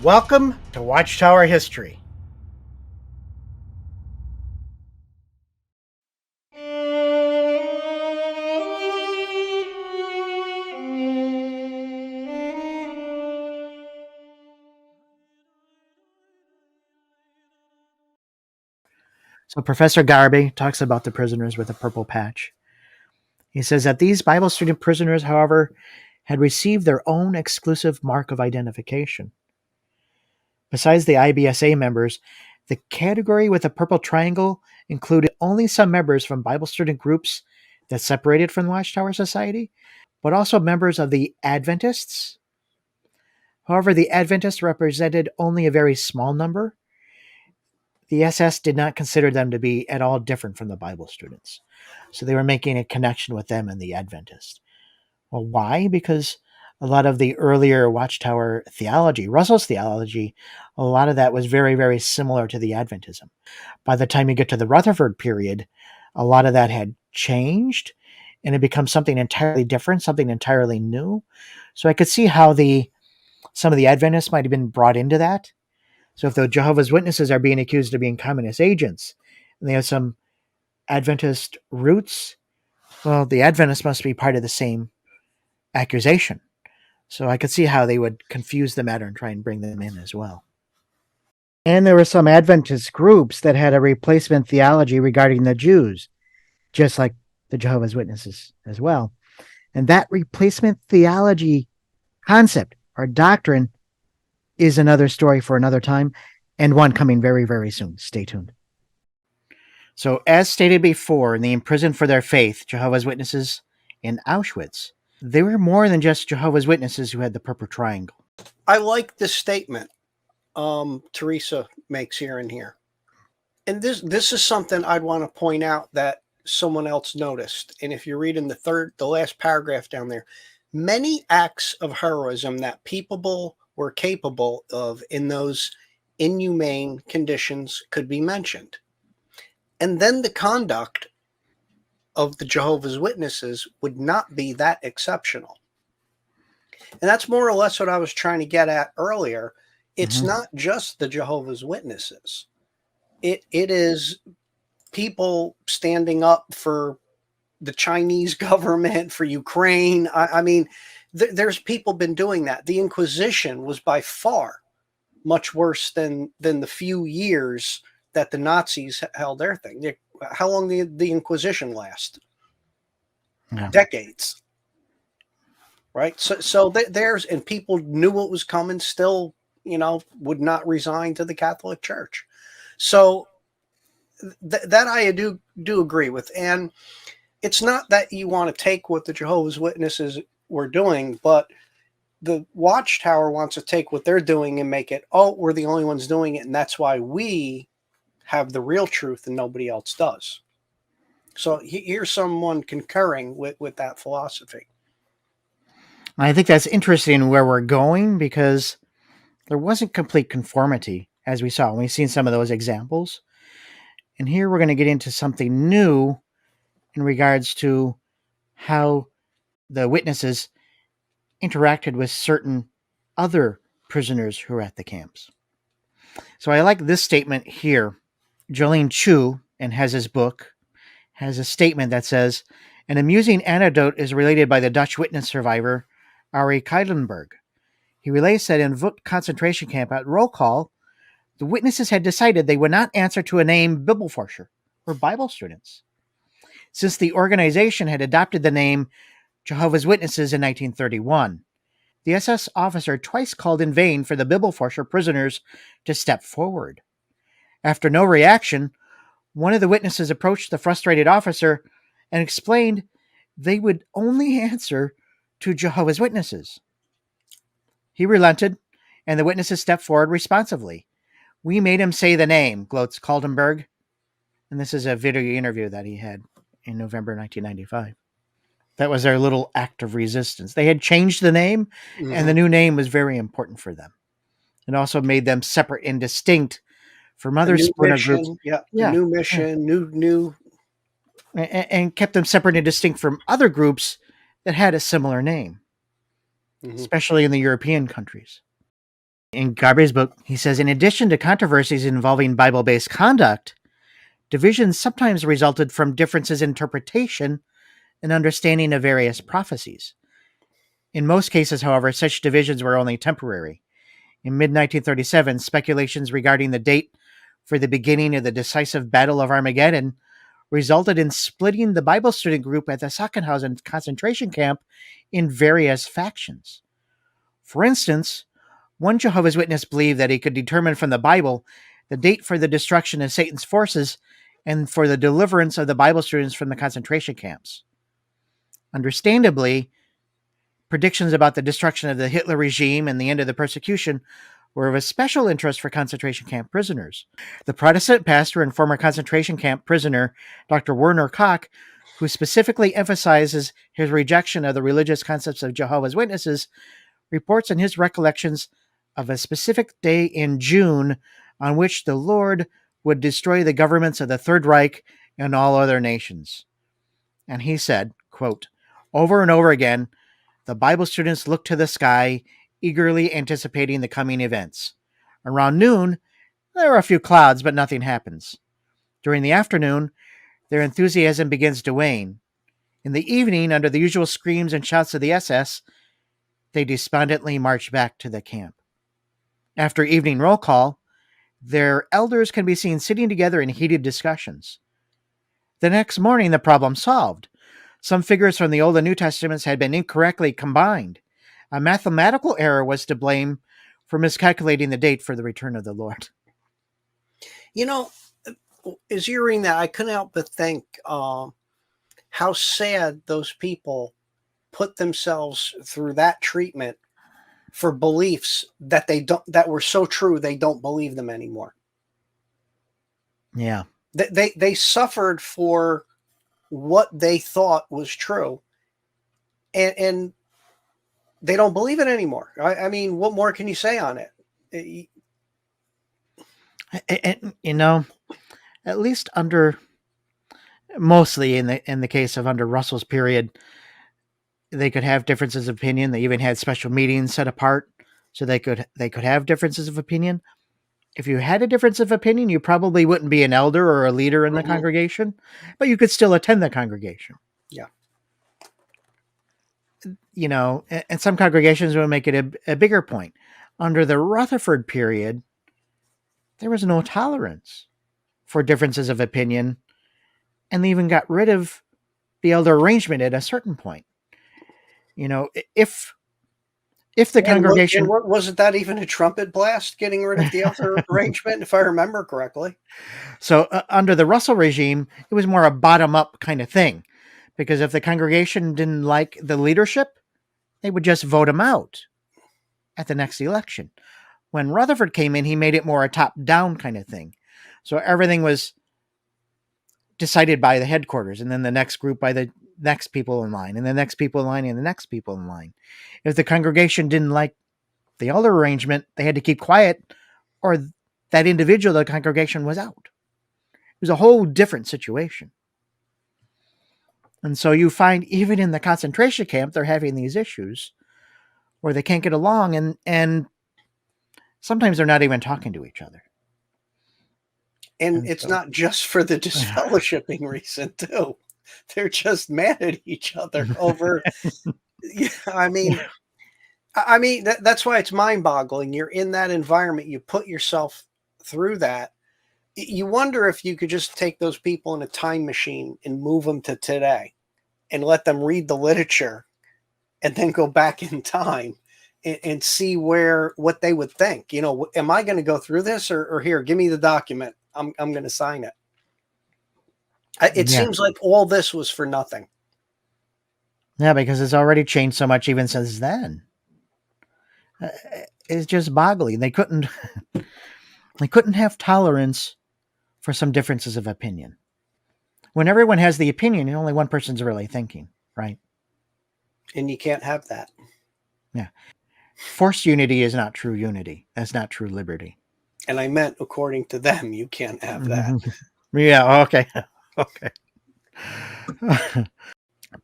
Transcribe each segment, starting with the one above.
Welcome to Watchtower History. So Professor Garby talks about the prisoners with a purple patch. He says that these Bible student prisoners, however, had received their own exclusive mark of identification. Besides the IBSA members, the category with a purple triangle included only some members from Bible student groups that separated from the Watchtower Society, but also members of the Adventists. However, the Adventists represented only a very small number. The SS did not consider them to be at all different from the Bible students. So they were making a connection with them and the Adventists. Well, why? Because a lot of the earlier Watchtower theology, Russell's theology, a lot of that was very, very similar to the Adventism. By the time you get to the Rutherford period, a lot of that had changed and it becomes something entirely different, something entirely new. So I could see how some of the Adventists might have been brought into that. So if the Jehovah's Witnesses are being accused of being communist agents, and they have some Adventist roots, well, the Adventists must be part of the same accusation. So I could see how they would confuse the matter and try and bring them in as well. And there were some Adventist groups that had a replacement theology regarding the Jews, just like the Jehovah's Witnesses as well. And that replacement theology concept or doctrine is another story for another time, and one coming very, very soon. Stay tuned. So, as stated before, in the Imprisoned for Their Faith, Jehovah's Witnesses in Auschwitz, they were more than just Jehovah's Witnesses who had the purple triangle. I like this statement Teresa makes here and here. And this is something I'd want to point out that someone else noticed. And if you read in the last paragraph down there, many acts of heroism that people were capable of in those inhumane conditions could be mentioned. And then the conduct of the Jehovah's Witnesses would not be that exceptional. And that's more or less what I was trying to get at earlier. It's not just the Jehovah's Witnesses. It is people standing up for the Chinese government, for Ukraine. I mean, there's people been doing that. The Inquisition was by far much worse than the few years that the Nazis held their thing. How long did the Inquisition last? Yeah. Decades. Right? So there's, and people knew what was coming, still, would not resign to the Catholic Church. So that I do agree with. And it's not that you want to take what the Jehovah's Witnesses were doing, but the Watchtower wants to take what they're doing and make it, oh, we're the only ones doing it, and that's why we have the real truth and nobody else does. So here's someone concurring with that philosophy. I think that's interesting where we're going, because there wasn't complete conformity, as we saw. We've seen some of those examples. And here we're going to get into something new in regards to how the witnesses interacted with certain other prisoners who were at the camps. So I like this statement here. Jolene Chu, and has his book, has a statement that says, an amusing anecdote is related by the Dutch witness survivor, Arie Kuylenberg. He relates that in Vught concentration camp at roll call, the witnesses had decided they would not answer to a name Bibelforscher, or Bible students. Since the organization had adopted the name Jehovah's Witnesses in 1931, the SS officer twice called in vain for the Bibelforscher prisoners to step forward. After no reaction, one of the witnesses approached the frustrated officer and explained they would only answer to Jehovah's Witnesses. He relented, and the witnesses stepped forward responsively. We made him say the name, gloats Kaltenberg. And this is a video interview that he had in November 1995. That was their little act of resistance. They had changed the name, and the new name was very important for them. It also made them separate and distinct from other splinter groups. New mission, new. And kept them separate and distinct from other groups that had a similar name, especially in the European countries. In Garvey's book, he says, in addition to controversies involving Bible-based conduct, divisions sometimes resulted from differences in interpretation and understanding of various prophecies. In most cases, however, such divisions were only temporary. In mid-1937, speculations regarding the date for the beginning of the decisive Battle of Armageddon resulted in splitting the Bible student group at the Sachsenhausen concentration camp in various factions. For instance, one Jehovah's Witness believed that he could determine from the Bible the date for the destruction of Satan's forces and for the deliverance of the Bible students from the concentration camps. Understandably, predictions about the destruction of the Hitler regime and the end of the persecution were of a special interest for concentration camp prisoners. The Protestant pastor and former concentration camp prisoner, Dr. Werner Koch, who specifically emphasizes his rejection of the religious concepts of Jehovah's Witnesses, reports in his recollections of a specific day in June on which the Lord would destroy the governments of the Third Reich and all other nations. And he said, quote, over and over again, the Bible students looked to the sky, eagerly anticipating the coming events. Around noon, there are a few clouds, but nothing happens. During the afternoon, their enthusiasm begins to wane. In the evening, under the usual screams and shouts of the SS, they despondently march back to the camp. After evening roll call, their elders can be seen sitting together in heated discussions. The next morning, the problem solved. Some figures from the Old and New Testaments had been incorrectly combined. A mathematical error was to blame for miscalculating the date for the return of the Lord. You know, as you're reading that, I couldn't help but think how sad those people put themselves through that treatment for beliefs that that were so true they don't believe them anymore. Yeah. They suffered for what they thought was true, and they don't believe it anymore. I mean, what more can you say on it? And, you know, at least mostly in the case of under Russell's period, they could have differences of opinion. They even had special meetings set apart so they could have differences of opinion. If you had a difference of opinion, you probably wouldn't be an elder or a leader in the congregation, but you could still attend the congregation. Yeah. You know, and some congregations would make it a bigger point. Under the Rutherford period, there was no tolerance for differences of opinion, and they even got rid of the elder arrangement at a certain point. You know, if the congregation... wasn't that even a trumpet blast, getting rid of the elder arrangement, if I remember correctly? So under the Russell regime, it was more a bottom-up kind of thing, because if the congregation didn't like the leadership, they would just vote him out at the next election. When Rutherford came in, he made it more a top-down kind of thing. So everything was decided by the headquarters, and then the next group by the next people in line, and the next people in line, and the next people in line. If the congregation didn't like the elder arrangement, they had to keep quiet, or that individual of the congregation was out. It was a whole different situation. And so you find even in the concentration camp, they're having these issues where they can't get along, and sometimes they're not even talking to each other. And it's not just for the disfellowshipping reason, too. They're just mad at each other over. I mean, that's why it's mind-boggling. You're in that environment. You put yourself through that. You wonder if you could just take those people in a time machine and move them to today and let them read the literature and then go back in time and see what they would think. You know, am I going to go through this or here, give me the document. I'm going to sign it. It seems like all this was for nothing. Yeah, because it's already changed so much even since then. It's just boggling. They couldn't have tolerance for some differences of opinion. When everyone has the opinion, only one person's really thinking, right? And you can't have that. Yeah. Forced unity is not true unity. That's not true liberty. And I meant, according to them, you can't have that. Yeah, okay. Okay.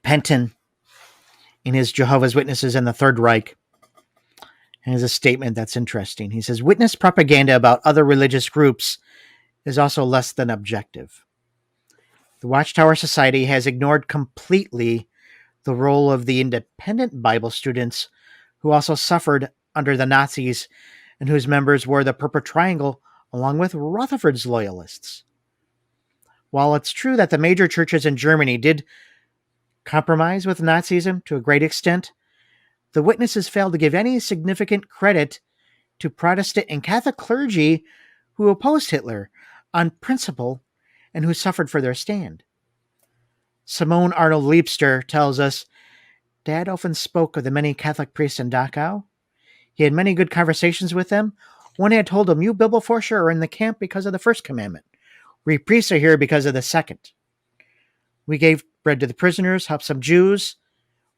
Penton, in his Jehovah's Witnesses and the Third Reich, And has a statement that's interesting. He says, witness propaganda about other religious groups is also less than objective. The Watchtower Society has ignored completely the role of the independent Bible students who also suffered under the Nazis and whose members wore the Purple Triangle along with Rutherford's loyalists. While it's true that the major churches in Germany did compromise with Nazism to a great extent, the witnesses failed to give any significant credit to Protestant and Catholic clergy who opposed Hitler on principle and who suffered for their stand. Simone Arnold Liebster tells us, Dad often spoke of the many Catholic priests in Dachau. He had many good conversations with them. One had told him, you Bibelforscher are in the camp because of the first commandment. We priests are here because of the second. We gave bread to the prisoners, helped some Jews,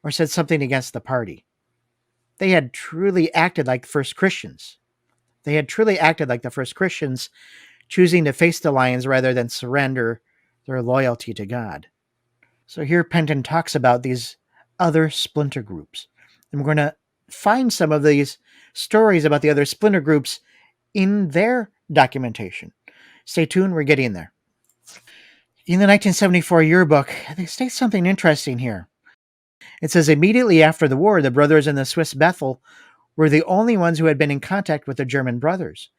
or said something against the party. They had truly acted like the first Christians. Choosing to face the lions rather than surrender their loyalty to God. So here Penton talks about these other splinter groups. And we're going to find some of these stories about the other splinter groups in their documentation. Stay tuned, we're getting there. In the 1974 yearbook, they state something interesting here. It says, immediately after the war, the brothers in the Swiss Bethel were the only ones who had been in contact with the German brothers.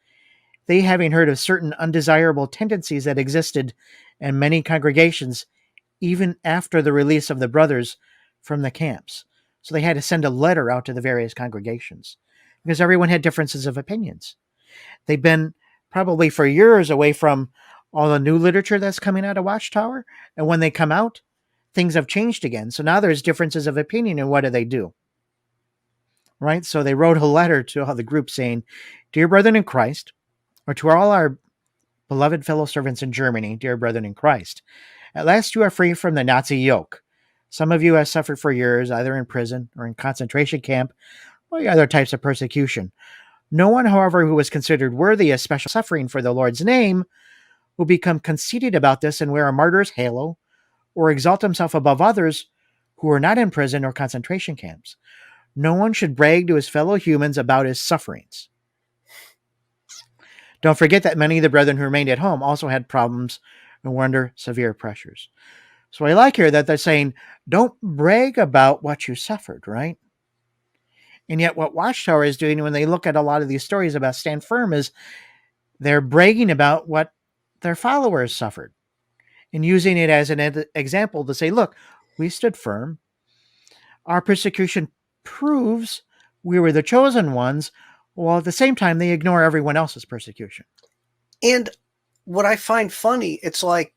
They, having heard of certain undesirable tendencies that existed in many congregations, even after the release of the brothers from the camps. So they had to send a letter out to the various congregations because everyone had differences of opinions. They've been probably for years away from all the new literature that's coming out of Watchtower. And when they come out, things have changed again. So now there's differences of opinion. And what do? Right? So they wrote a letter to all the group saying, dear brethren in Christ, or to all our beloved fellow servants in Germany, dear brethren in Christ, at last you are free from the Nazi yoke. Some of you have suffered for years, either in prison or in concentration camp, or other types of persecution. No one, however, who was considered worthy of special suffering for the Lord's name will become conceited about this and wear a martyr's halo or exalt himself above others who are not in prison or concentration camps. No one should brag to his fellow humans about his sufferings. Don't forget that many of the brethren who remained at home also had problems and were under severe pressures. So I like here that they're saying, don't brag about what you suffered, right? And yet what Watchtower is doing when they look at a lot of these stories about Stand Firm is they're bragging about what their followers suffered and using it as an example to say, look, we stood firm. Our persecution proves we were the chosen ones, while at the same time they ignore everyone else's persecution. And what I find funny, it's like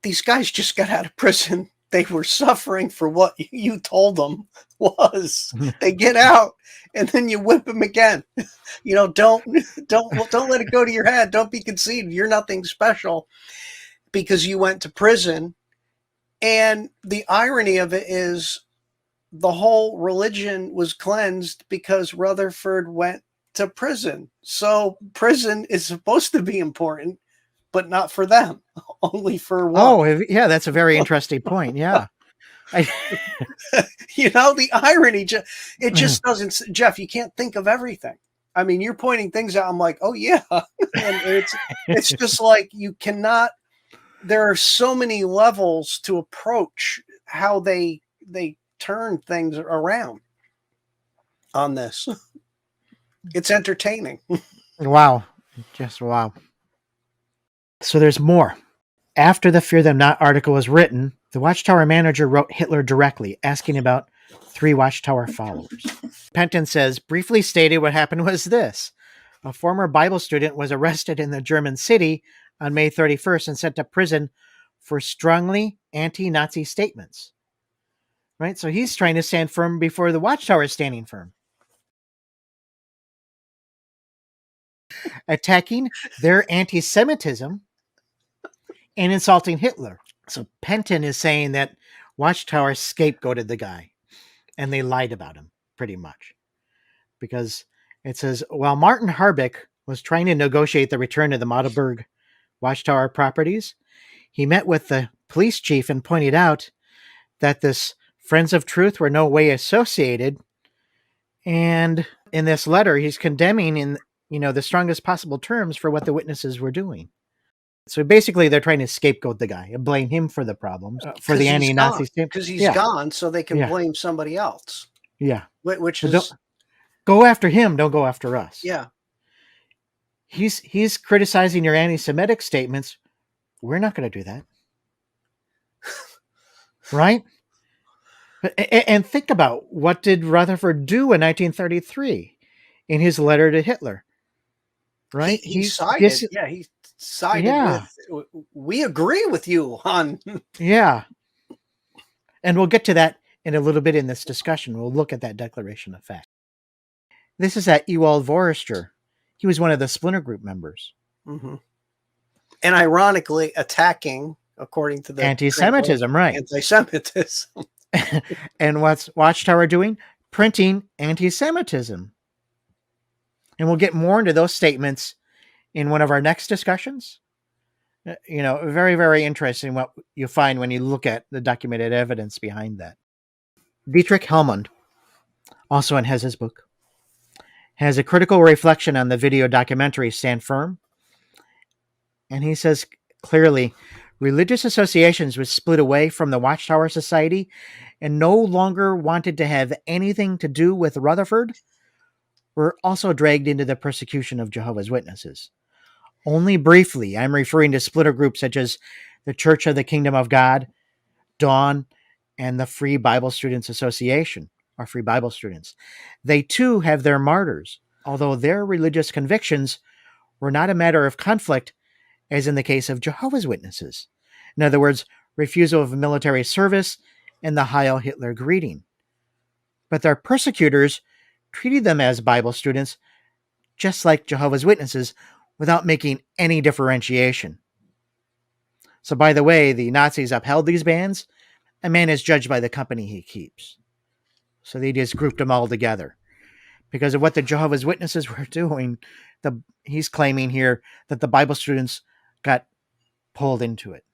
these guys just got out of prison. They were suffering for what you told them was. They get out and then you whip them again. You know, don't let it go to your head. Don't be conceited. You're nothing special because you went to prison. And the irony of it is the whole religion was cleansed because Rutherford went to prison. So prison is supposed to be important, but not for them, only for one. Oh, yeah, that's a very interesting point. Yeah. You know, the irony, it just doesn't, Jeff, you can't think of everything. I mean, you're pointing things out. I'm like, oh yeah. And it's just like, you cannot, there are so many levels to approach how they turn things around on this. It's entertaining. Wow. Just wow. So there's more. After the Fear Them Not article was written, the Watchtower manager wrote Hitler directly, asking about 3 Watchtower followers. Penton says, briefly stated what happened was this. A former Bible student was arrested in the German city on May 31st and sent to prison for strongly anti-Nazi statements. Right? So he's trying to stand firm before the Watchtower is standing firm. Attacking their anti-Semitism and insulting Hitler. So Penton is saying that Watchtower scapegoated the guy and they lied about him pretty much. Because it says, while Martin Harbeck was trying to negotiate the return of the Magdeburg Watchtower properties, he met with the police chief and pointed out that this Friends of Truth were no way associated And in this letter, he's condemning in the strongest possible terms for what the witnesses were doing. So basically, they're trying to scapegoat the guy and blame him for the problems, for the Because he's anti-Nazi gone. statement. Because he's Yeah, gone, so they can yeah, blame somebody else. yeah. Which But don't is, go after him. Don't go after us. yeah. He's criticizing your anti-Semitic statements. We're not going to do that, right? And think about, what did Rutherford do in 1933 in his letter to Hitler? Right? He sided. Yeah, he sided Yeah, with. We agree with you on. yeah. And we'll get to that in a little bit in this discussion. We'll look at that declaration of fact. This is at Ewald Forrester. He was one of the splinter group members. Mm-hmm. And ironically, attacking, according to the Anti-Semitism, right? Anti-Semitism. And what's Watchtower doing? Printing anti-Semitism. And we'll get more into those statements in one of our next discussions. Very, very interesting what you find when you look at the documented evidence behind that. Dietrich Hellmund, also in Hez's book, has a critical reflection on the video documentary Stand Firm. And he says clearly, religious associations which split away from the Watchtower Society and no longer wanted to have anything to do with Rutherford were also dragged into the persecution of Jehovah's Witnesses. Only briefly, I'm referring to splitter groups such as the Church of the Kingdom of God, Dawn, and the Free Bible Students Association, or Free Bible Students. They too have their martyrs, although their religious convictions were not a matter of conflict, as in the case of Jehovah's Witnesses. In other words, refusal of military service and the Heil Hitler greeting. But their persecutors treated them as Bible students, just like Jehovah's Witnesses, without making any differentiation. So, by the way, the Nazis upheld these bans. A man is judged by the company he keeps. So they just grouped them all together. Because of what the Jehovah's Witnesses were doing, he's claiming here that the Bible students got pulled into it.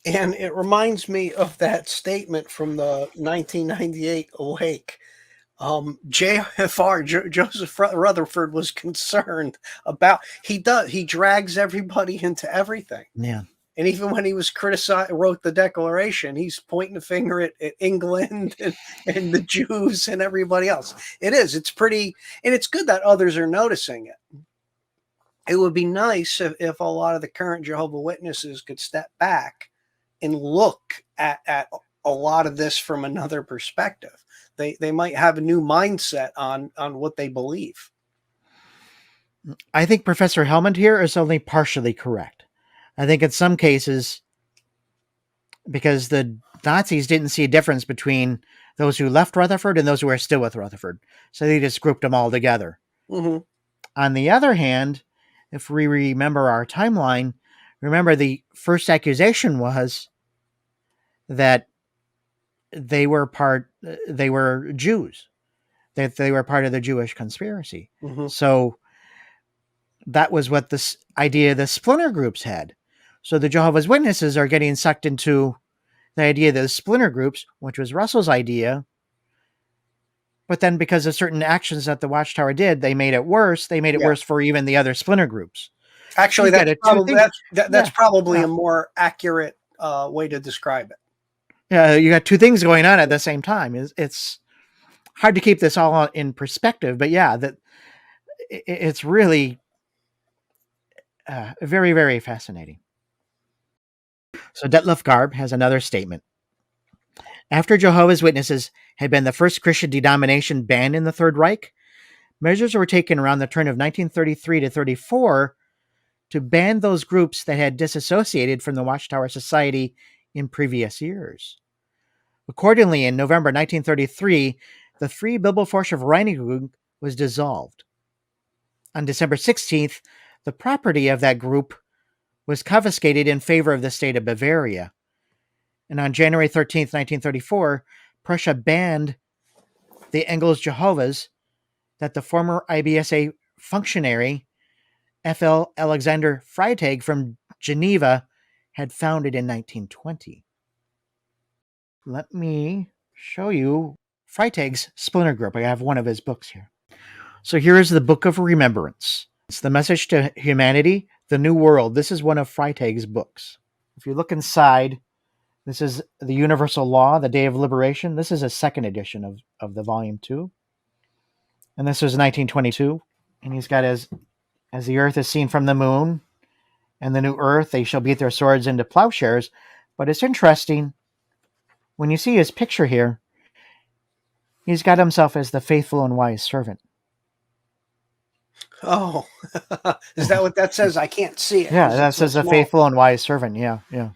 And it reminds me of that statement from the 1998 Awake. Joseph Rutherford was concerned about, he drags everybody into everything. Yeah. And even when he was wrote the Declaration, he's pointing the finger at England and the Jews and everybody else. It's pretty, and it's good that others are noticing it. It would be nice if a lot of the current Jehovah's Witnesses could step back and look at a lot of this from another perspective. They might have a new mindset on what they believe. I think Professor Hellmund here is only partially correct. I think in some cases, because the Nazis didn't see a difference between those who left Rutherford and those who are still with Rutherford, so they just grouped them all together. Mm-hmm. On the other hand, if we remember our timeline, remember the first accusation was that they were Jews, that they were part of the Jewish conspiracy. Mm-hmm. So that was what this idea the splinter groups had. So the Jehovah's Witnesses are getting sucked into the idea of the splinter groups, which was Russell's idea. But then because of certain actions that the Watchtower did, they made it worse. They made it worse for even the other splinter groups. Actually, that's probably a more accurate way to describe it. Yeah, you got two things going on at the same time. It's hard to keep this all in perspective, but yeah, that it's really very, very fascinating. So Detlef Garb has another statement. After Jehovah's Witnesses had been the first Christian denomination banned in the Third Reich, measures were taken around the turn of 1933 to 34 to ban those groups that had disassociated from the Watchtower Society in previous years. Accordingly, in November 1933, the Free Bibelforscher Vereinigung was dissolved. On December 16th, the property of that group was confiscated in favor of the state of Bavaria. And on January 13th, 1934, Prussia banned the Engels Jehovah's that the former IBSA functionary F.L. Alexander Freitag from Geneva had founded in 1920. Let me show you Freitag's splinter group. I have one of his books here. So here is the Book of Remembrance. It's the message to humanity, the new world. This is one of Freitag's books. If you look inside, this is the Universal Law, the Day of Liberation. This is a second edition of the volume 2. And this was 1922. And he's got as the earth is seen from the moon and the new earth, they shall beat their swords into plowshares. But it's interesting, when you see his picture here, he's got himself as the faithful and wise servant. Oh, is that what that says? I can't see it. Yeah, that says the faithful and wise servant. Yeah, yeah.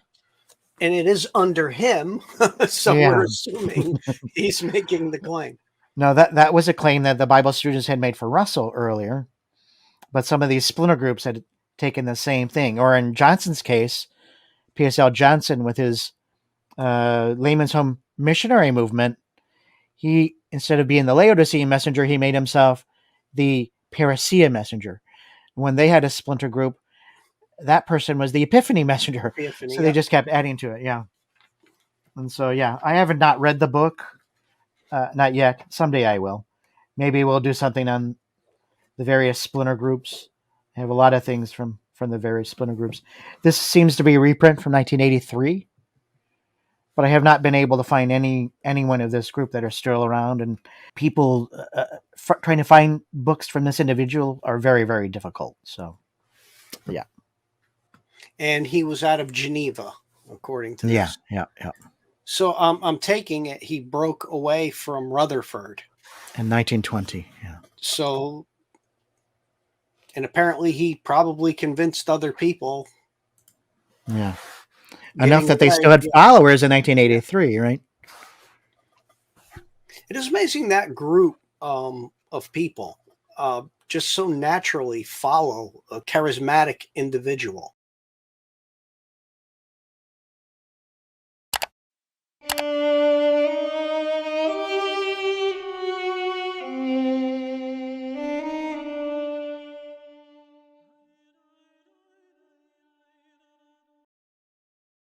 And it is under him, so Yeah. we're assuming he's making the claim. No, that was a claim that the Bible students had made for Russell earlier, but some of these splinter groups had taken the same thing. Or in Johnson's case, P.S.L. Johnson with his Layman's Home missionary movement, he, instead of being the Laodicean messenger, he made himself the Parousia messenger. When they had a splinter group, that person was the Epiphany messenger. Epiphany, so they just kept adding to it. Yeah. And so, yeah, I haven't not read the book. Not yet. Someday I will. Maybe we'll do something on the various splinter groups. I have a lot of things from the various splinter groups. This seems to be a reprint from 1983, but I have not been able to find anyone of this group that are still around, and people trying to find books from this individual are very, very difficult. So, yeah. And he was out of Geneva, according to this. Yeah. So I'm taking it he broke away from Rutherford. In 1920, yeah. So, and apparently he probably convinced other people. Yeah. Enough that they still had followers in 1983, right? It is amazing that group of people just so naturally follow a charismatic individual.